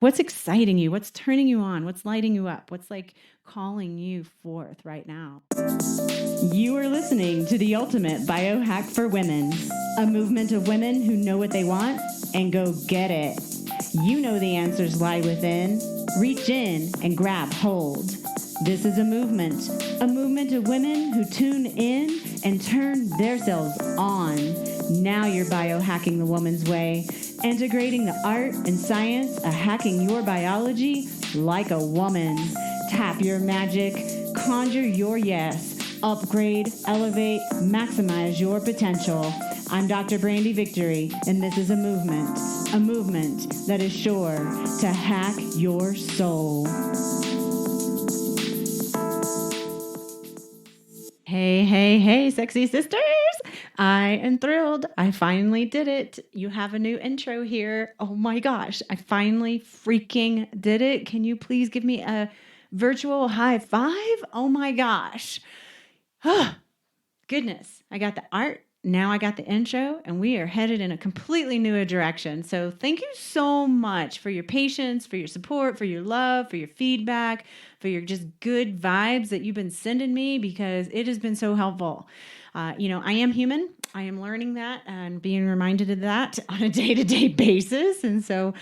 What's exciting you? What's turning you on? What's lighting you up? What's like calling you forth right now? You are listening to the Ultimate Biohack for Women, a movement of women who know what they want and go get it. You know the answers lie within. Reach in and grab hold. This is a movement of women who tune in and turn their selves on. Now you're biohacking the woman's way, integrating the art and science of hacking your biology like a woman. Tap your magic, conjure your yes, upgrade, elevate, maximize your potential. I'm Dr. Brandy Victory, and this is a movement that is sure to hack your soul. Hey, sexy sisters. I am thrilled. I finally did it. You have a new intro here. Oh my gosh, I finally freaking did it. Can you please give me a virtual high five? Oh my gosh. Oh, goodness. I got the art. Now I got the intro, and we are headed in a completely new direction. So thank you so much for your patience, for your support, for your love, for your feedback, for your just good vibes that you've been sending me, because it has been so helpful. I am human. I am learning that and being reminded of that on a day-to-day basis. And so,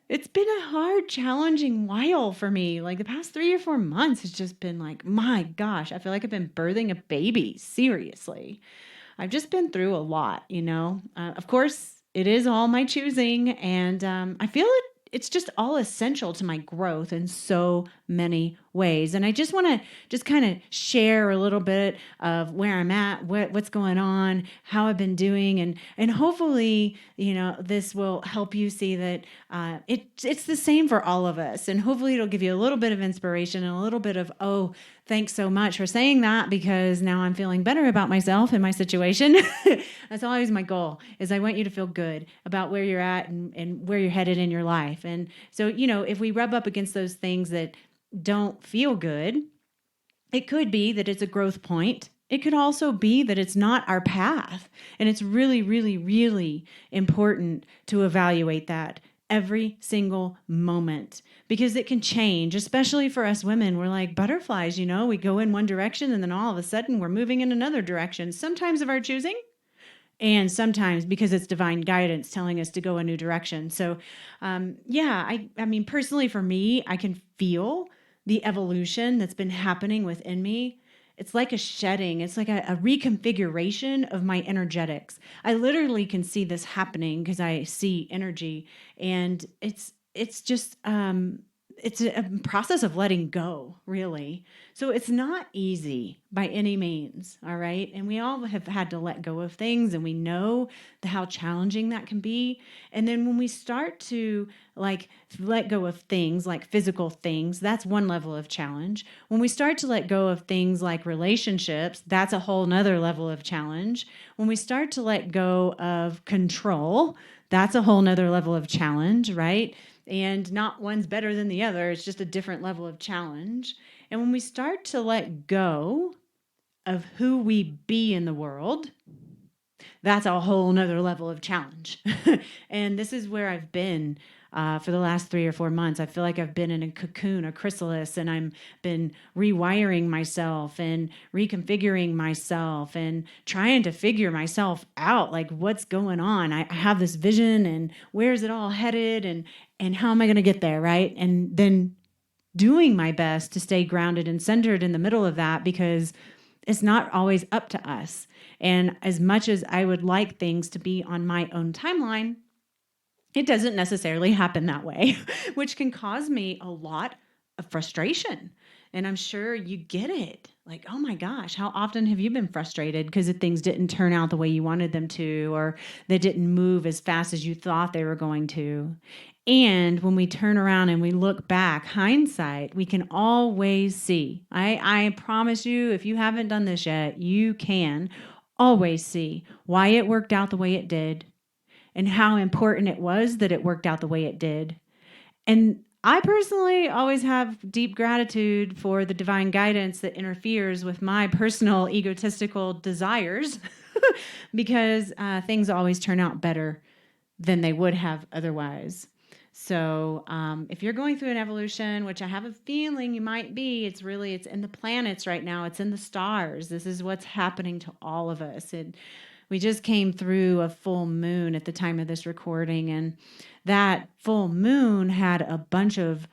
it's been a hard, challenging while for me. Like the past 3 or 4 months has just been like, my gosh, I feel like I've been birthing a baby. Seriously. I've just been through a lot, Of course, it is all my choosing, and I feel it's just all essential to my growth in so many ways. And I just want to just kind of share a little bit of where I'm at, what's going on, how I've been doing, and hopefully, this will help you see that it's the same for all of us. And hopefully it'll give you a little bit of inspiration and a little bit of, oh, thanks so much for saying that, because now I'm feeling better about myself and my situation. That's always my goal, is I want you to feel good about where you're at and where you're headed in your life. And so, if we rub up against those things that don't feel good, it could be that it's a growth point. It could also be that it's not our path. And it's really, really, really important to evaluate that every single moment, because it can change, especially for us women. We're like butterflies, we go in one direction and then all of a sudden we're moving in another direction, sometimes of our choosing, and sometimes because it's divine guidance telling us to go a new direction. So, I mean, personally for me, I can feel the evolution that's been happening within me. It's like a shedding. It's like a reconfiguration of my energetics. I literally can see this happening because I see energy, and it's just it's a process of letting go, really. So it's not easy by any means, all right? And we all have had to let go of things, and we know how challenging that can be. And then when we start to let go of things like physical things, that's one level of challenge. When we start to let go of things like relationships, that's a whole nother level of challenge. When we start to let go of control, that's a whole nother level of challenge, right? And not one's better than the other. It's just a different level of challenge. And when we start to let go of who we be in the world, that's a whole nother level of challenge. And this is where I've been for the last 3 or 4 months. I feel like I've been in a cocoon, a chrysalis, and I've been rewiring myself and reconfiguring myself and trying to figure myself out, like what's going on. I have this vision, and where's it all headed, and how am I going to get there, right? And then doing my best to stay grounded and centered in the middle of that, because it's not always up to us. And as much as I would like things to be on my own timeline, it doesn't necessarily happen that way, which can cause me a lot of frustration. And I'm sure you get it. Like, oh my gosh, how often have you been frustrated because things didn't turn out the way you wanted them to, or they didn't move as fast as you thought they were going to? And when we turn around and we look back, hindsight, we can always see. I promise you, if you haven't done this yet, you can always see why it worked out the way it did, and how important it was that it worked out the way it did. And I personally always have deep gratitude for the divine guidance that interferes with my personal egotistical desires because things always turn out better than they would have otherwise. So if you're going through an evolution, which I have a feeling you might be, it's in the planets right now. It's in the stars. This is what's happening to all of us. And we just came through a full moon at the time of this recording. And that full moon had a bunch of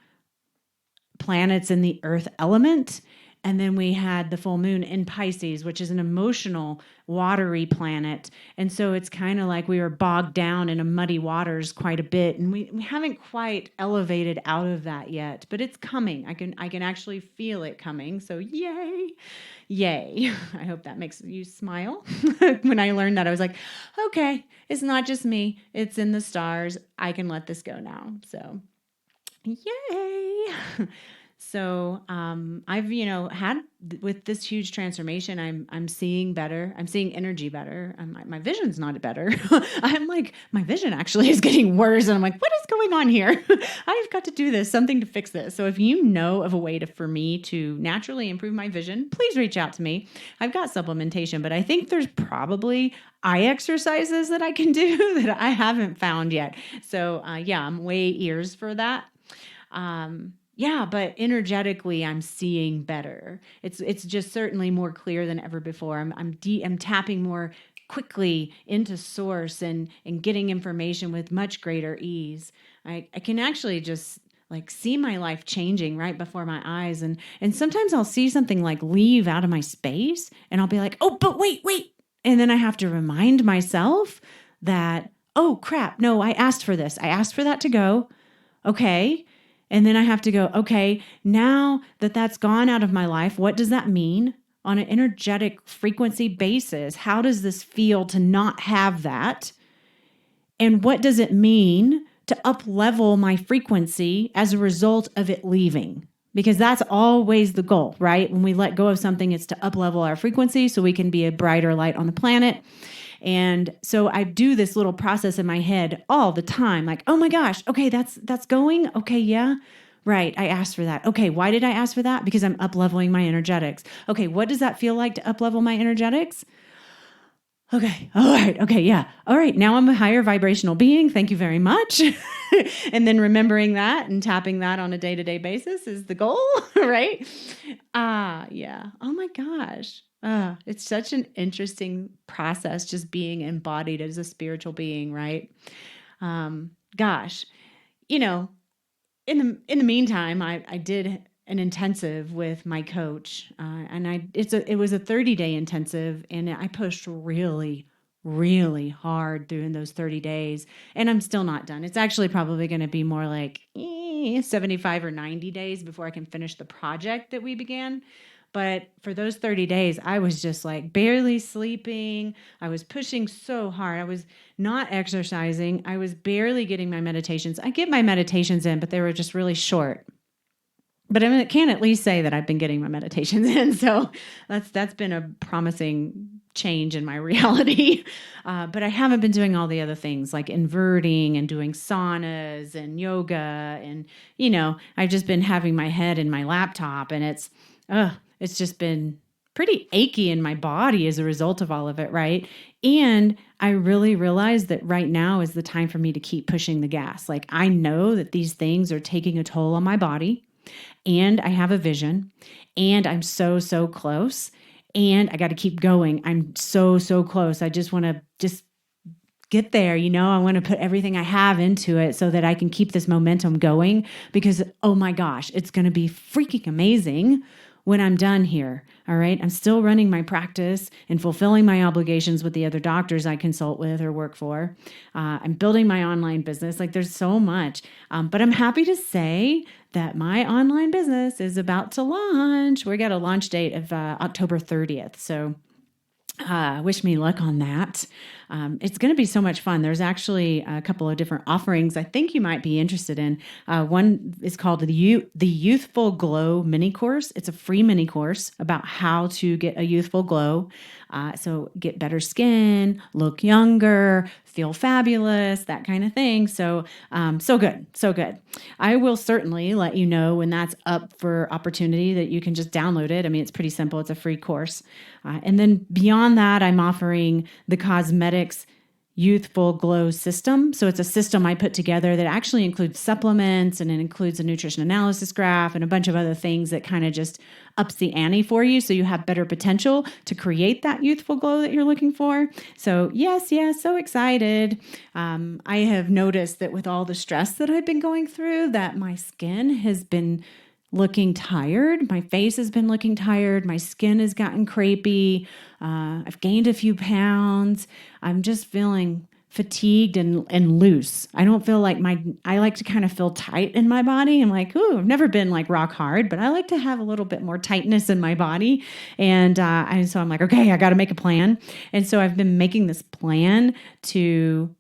planets in the earth element. And then we had the full moon in Pisces, which is an emotional, watery planet. And so it's kind of like we were bogged down in a muddy waters quite a bit. And we haven't quite elevated out of that yet, but it's coming. I can actually feel it coming. So yay. Yay. I hope that makes you smile. When I learned that, I was like, okay, it's not just me. It's in the stars. I can let this go now. So yay. So I've, had with this huge transformation, I'm seeing better. I'm seeing energy better. My vision's not better. I'm like, my vision actually is getting worse. And I'm like, what is going on here? I've got to do something to fix this. So if you know of a way for me to naturally improve my vision, please reach out to me. I've got supplementation, but I think there's probably eye exercises that I can do that I haven't found yet. So I'm way ears for that. But energetically, I'm seeing better. It's just certainly more clear than ever before. I'm tapping more quickly into source and getting information with much greater ease. I can actually just like see my life changing right before my eyes. And sometimes I'll see something like leave out of my space and I'll be like, oh, but wait. And then I have to remind myself that, oh crap, no, I asked for this. I asked for that to go. Okay. And then I have to go, okay, now that that's gone out of my life, what does that mean on an energetic frequency basis? How does this feel to not have that? And what does it mean to up-level my frequency as a result of it leaving? Because that's always the goal, right? When we let go of something, it's to up-level our frequency so we can be a brighter light on the planet. And so I do this little process in my head all the time. Like, oh my gosh, okay, that's going. Okay, yeah, right. I asked for that. Okay, why did I ask for that? Because I'm up-leveling my energetics. Okay, what does that feel like to up-level my energetics? Okay, all right, okay, yeah. All right, now I'm a higher vibrational being. Thank you very much. And then remembering that and tapping that on a day-to-day basis is the goal, right? Yeah. Oh my gosh. It's such an interesting process just being embodied as a spiritual being, right? Gosh, in the meantime, I did an intensive with my coach, and it was a 30-day intensive, and I pushed really, really hard during those 30 days, and I'm still not done. It's actually probably going to be more like 75 or 90 days before I can finish the project that we began. But for those 30 days, I was just like barely sleeping. I was pushing so hard. I was not exercising. I was barely getting my meditations. I get my meditations in, but they were just really short. But I can at least say that I've been getting my meditations in. So that's been a promising change in my reality. But I haven't been doing all the other things like inverting and doing saunas and yoga. And, I've just been having my head in my laptop, and it's just been pretty achy in my body as a result of all of it, right? And I really realized that right now is the time for me to keep pushing the gas. Like, I know that these things are taking a toll on my body, and I have a vision, and I'm so, so close, and I got to keep going. I'm so, so close. I just want to get there. I want to put everything I have into it so that I can keep this momentum going, because, oh my gosh, it's going to be freaking amazing when I'm done here. All right. I'm still running my practice and fulfilling my obligations with the other doctors I consult with or work for. I'm building my online business. Like, there's so much. But I'm happy to say that my online business is about to launch. We got a launch date of October 30th. So wish me luck on that. It's going to be so much fun. There's actually a couple of different offerings I think you might be interested in. One is called the Youthful Glow mini course. It's a free mini course about how to get a youthful glow. So get better skin, look younger, feel fabulous, that kind of thing. So, so good. So good. I will certainly let you know when that's up for opportunity that you can just download it. I mean, it's pretty simple. It's a free course. And then beyond that, I'm offering the cosmetics Youthful Glow system. So it's a system I put together that actually includes supplements, and it includes a nutrition analysis graph and a bunch of other things that kind of just ups the ante for you, so you have better potential to create that youthful glow that you're looking for. So yes, so excited. I have noticed that with all the stress that I've been going through, that my skin has been looking tired. My face has been looking tired. My skin has gotten crepey. I've gained a few pounds. I'm just feeling fatigued and loose. I don't feel like I like to kind of feel tight in my body. I'm like, ooh, I've never been like rock hard, but I like to have a little bit more tightness in my body. And so I'm like, okay, I got to make a plan. And so I've been making this plan to,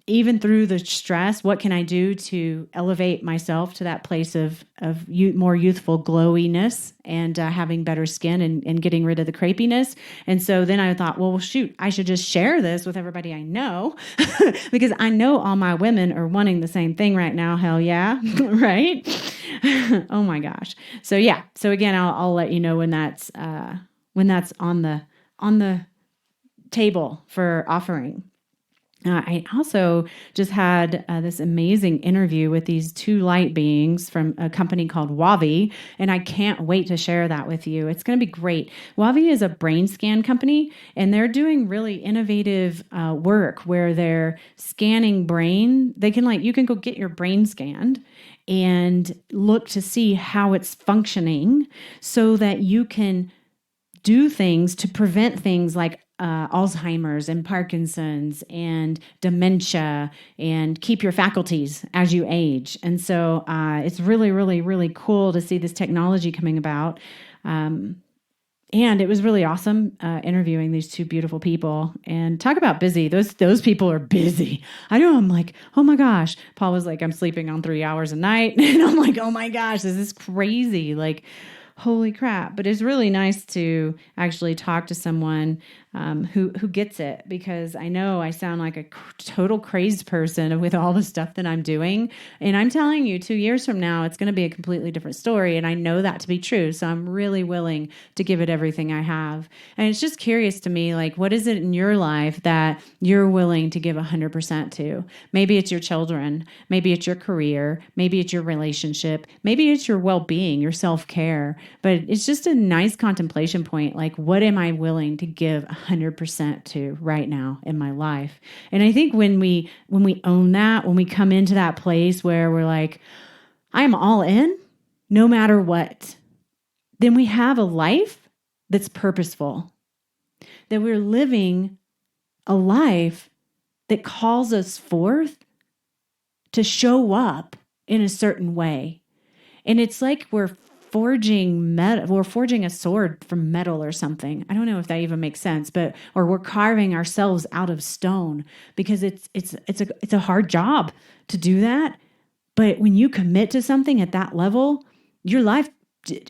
even through the stress, what can I do to elevate myself to that place of more youthful glowiness and having better skin and getting rid of the crepiness. And so then I thought, well, shoot, I should just share this with everybody I know because I know all my women are wanting the same thing right now. Hell yeah. Right. Oh my gosh. So yeah. So again, I'll let you know when that's on the table for offering. I also just had this amazing interview with these two light beings from a company called Wavi, and I can't wait to share that with you. It's going to be great. Wavi is a brain scan company, and they're doing really innovative work where they're scanning brain. They can you can go get your brain scanned and look to see how it's functioning so that you can do things to prevent things like Alzheimer's and Parkinson's and dementia and keep your faculties as you age. And so it's really, really, really cool to see this technology coming about. And it was really awesome interviewing these two beautiful people. And talk about busy. Those people are busy. I know. I'm like, oh my gosh. Paul was like, I'm sleeping on 3 hours a night. And I'm like, oh my gosh, this is crazy. Like, holy crap. But it's really nice to actually talk to someone who gets it, because I know I sound like a total crazed person with all the stuff that I'm doing. And I'm telling you, 2 years from now, it's going to be a completely different story. And I know that to be true. So I'm really willing to give it everything I have. And it's just curious to me, like, what is it in your life that you're willing to give 100% to? Maybe it's your children. Maybe it's your career. Maybe it's your relationship. Maybe it's your well-being, your self-care. But it's just a nice contemplation point. Like, what am I willing to give 100% to right now in my life? And I think when we own that, when we come into that place where we're like, I'm all in no matter what, then we have a life that's purposeful, that we're living a life that calls us forth to show up in a certain way. And it's like we're forging a sword from metal or something. I don't know if that even makes sense, or we're carving ourselves out of stone, because it's a hard job to do that. But when you commit to something at that level, your life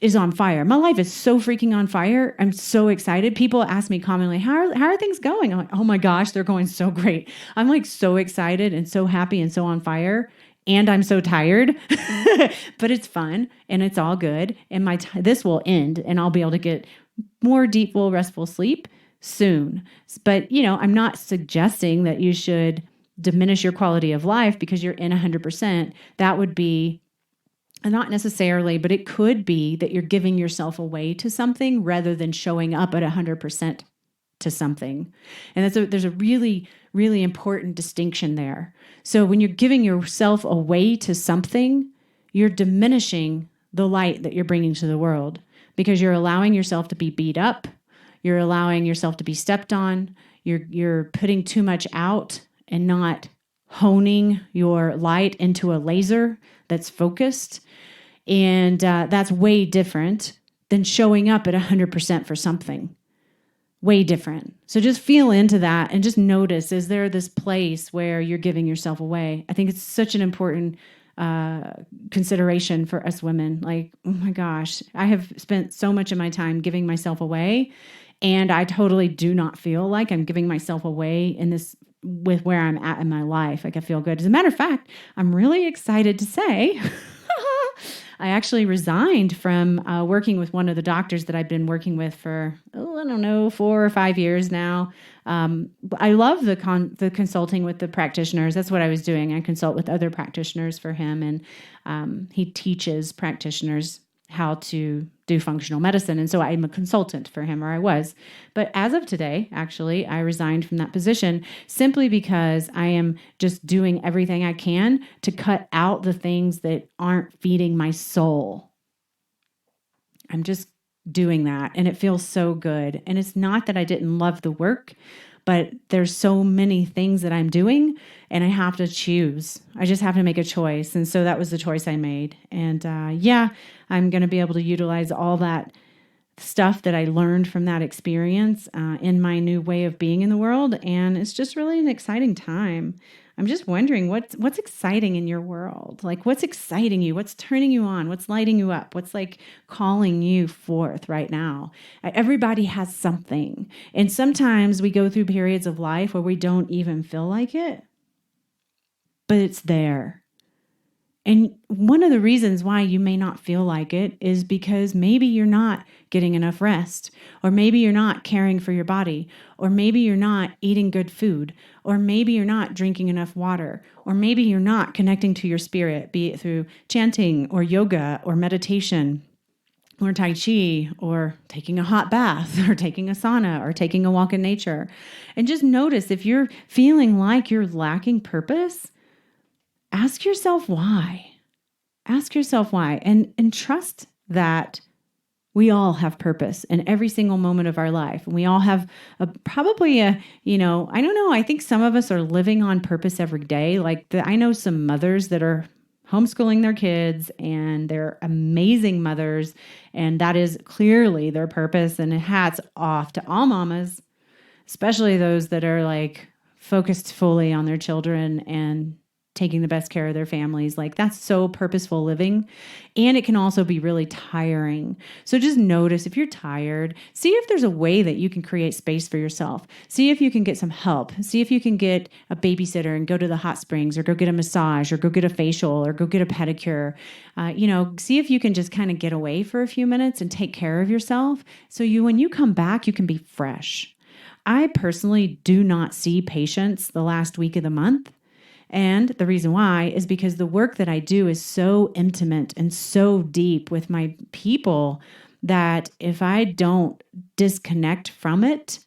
is on fire. My life is so freaking on fire. I'm so excited. People ask me commonly, how are things going? I'm like, oh my gosh, they're going so great. I'm like so excited and so happy and so on fire. And I'm so tired, but it's fun and it's all good. And this will end and I'll be able to get more deep, full, restful sleep soon. But, I'm not suggesting that you should diminish your quality of life because you're in 100%. That would be not necessarily, but it could be that you're giving yourself away to something rather than showing up at 100% to something. And there's a really, really important distinction there. So when you're giving yourself away to something, you're diminishing the light that you're bringing to the world, because you're allowing yourself to be beat up. You're allowing yourself to be stepped on. You're putting too much out and not honing your light into a laser that's focused. And that's way different than showing up at 100% for something. Way different. So just feel into that and just notice, is there this place where you're giving yourself away? I think it's such an important consideration for us women. Like, oh my gosh, I have spent so much of my time giving myself away, and I totally do not feel like I'm giving myself away in this with where I'm at in my life. Like, I feel good. As a matter of fact, I'm really excited to say I actually resigned from working with one of the doctors that I've been working with for, I don't know, 4 or 5 years now. I love the consulting with the practitioners. That's what I was doing. I consult with other practitioners for him, and he teaches practitioners how to do functional medicine. And so I'm a consultant for him, or I was. But as of today, actually, I resigned from that position simply because I am just doing everything I can to cut out the things that aren't feeding my soul. I'm just doing that, and it feels so good. And it's not that I didn't love the work, but there's so many things that I'm doing, and I have to choose. I just have to make a choice. And so that was the choice I made. And I'm going to be able to utilize all that stuff that I learned from that experience in my new way of being in the world. And it's just really an exciting time. I'm just wondering what's exciting in your world? Like, what's exciting you? What's turning you on? What's lighting you up? What's like calling you forth right now? Everybody has something. And sometimes we go through periods of life where we don't even feel like it, but it's there. And one of the reasons why you may not feel like it is because maybe you're not getting enough rest, or maybe you're not caring for your body, or maybe you're not eating good food, or maybe you're not drinking enough water, or maybe you're not connecting to your spirit, be it through chanting or yoga or meditation or Tai Chi or taking a hot bath or taking a sauna or taking a walk in nature. And just notice if you're feeling like you're lacking purpose, ask yourself why. Ask yourself why, and trust that we all have purpose in every single moment of our life. And we all have I don't know, I think some of us are living on purpose every day. I know some mothers that are homeschooling their kids, and they're amazing mothers, and that is clearly their purpose. And hats off to all mamas, especially those that are like focused fully on their children and taking the best care of their families. Like, that's so purposeful living. And it can also be really tiring. So just notice if you're tired, see if there's a way that you can create space for yourself. See if you can get some help. See if you can get a babysitter and go to the hot springs, or go get a massage, or go get a facial, or go get a pedicure. See if you can just kind of get away for a few minutes and take care of yourself. So when you come back, you can be fresh. I personally do not see patients the last week of the month. And the reason why is because the work that I do is so intimate and so deep with my people that if I don't disconnect from it,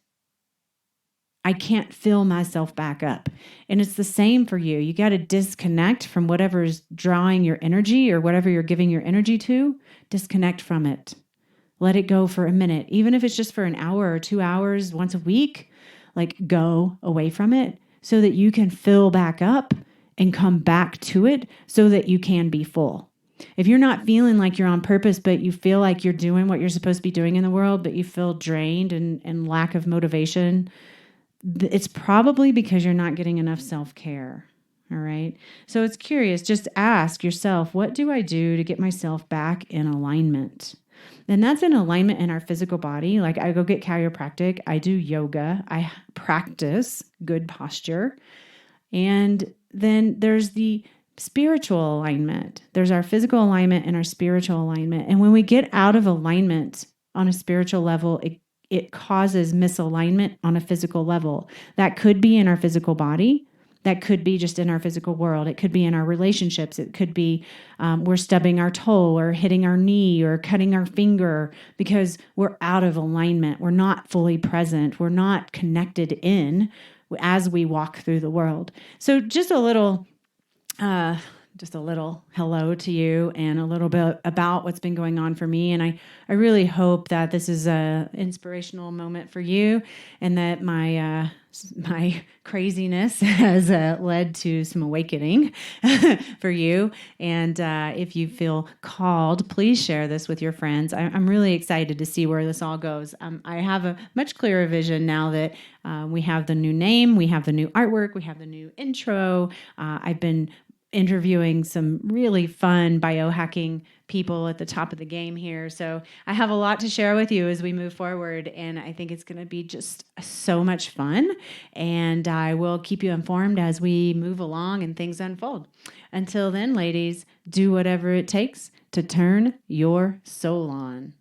I can't fill myself back up. And it's the same for you. You got to disconnect from whatever's drawing your energy or whatever you're giving your energy to. Disconnect from it. Let it go for a minute. Even if it's just for an hour or 2 hours once a week, go away from it, so that you can fill back up and come back to it so that you can be full. If you're not feeling like you're on purpose, but you feel like you're doing what you're supposed to be doing in the world, but you feel drained and lack of motivation, it's probably because you're not getting enough self-care. All right. So it's curious. Just ask yourself, what do I do to get myself back in alignment? And that's in alignment in our physical body. Like, I go get chiropractic, I do yoga, I practice good posture. And then there's the spiritual alignment. There's our physical alignment and our spiritual alignment. And when we get out of alignment on a spiritual level, it causes misalignment on a physical level. That could be in our physical body. That could be just in our physical world. It could be in our relationships. It could be we're stubbing our toe or hitting our knee or cutting our finger because we're out of alignment. We're not fully present. We're not connected in as we walk through the world. So just a little hello to you and a little bit about what's been going on for me. And I really hope that this is a inspirational moment for you, and that my craziness has led to some awakening for you. And if you feel called, please share this with your friends. I'm really excited to see where this all goes. I have a much clearer vision now that we have the new name, we have the new artwork, we have the new intro. I've been interviewing some really fun biohacking people at the top of the game here. So I have a lot to share with you as we move forward, and I think it's going to be just so much fun. And I will keep you informed as we move along and things unfold. Until then, ladies, do whatever it takes to turn your soul on.